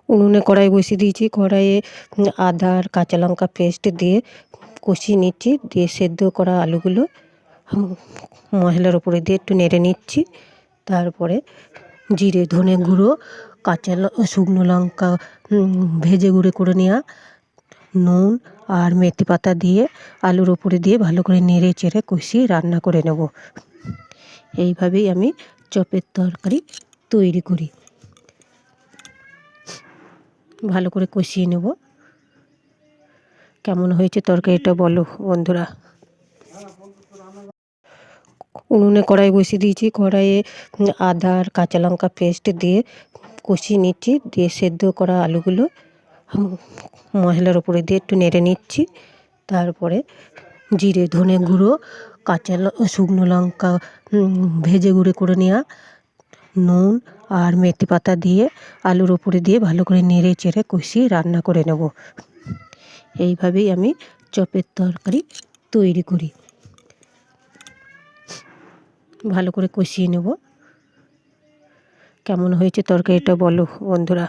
উনুনে কড়াই বসিয়ে দিয়েছি। কড়াইয়ে আদা আর কাঁচা লঙ্কা পেস্ট দিয়ে কষিয়ে নিচ্ছি। দিয়ে সেদ্ধ করা আলুগুলো মশলার উপরে দিয়ে একটু নেড়ে নিচ্ছি। তারপরে জিরে ধনে গুঁড়ো শুকনো লঙ্কা ভেজে গুঁড়ো করে নেওয়া, নুন আর মেথি পাতা দিয়ে আলুর উপরে দিয়ে ভালো করে নেড়ে চেড়ে কষিয়ে রান্না করে নেব। এইভাবেই আমি চপের তরকারি তৈরি করি। ভালো করে কষিয়ে নেব। কেমন হয়েছে তরকারিটা বলো বন্ধুরা। উনুনে কড়াই বসিয়ে দিয়েছি। কড়াইয়ে আদা আর কাঁচা লঙ্কা পেস্ট দিয়ে কষিয়ে নিচ্ছি। দিয়ে সেদ্ধ করা আলুগুলো মশলার উপরে দিয়ে একটু নেড়ে নিচ্ছি। তারপরে জিরে ধনে গুঁড়ো শুকনো লঙ্কা ভেজে গুঁড়ো করে নেওয়া, নুন আর মেথি পাতা দিয়ে আলুর উপরে দিয়ে ভালো করে নেড়ে চেড়ে কষিয়ে রান্না করে নেব। এইভাবেই আমি চপের তরকারি তৈরি করি। ভালো করে কষিয়ে নেব। কেমন হয়েছে তরকারিটা বলো বন্ধুরা।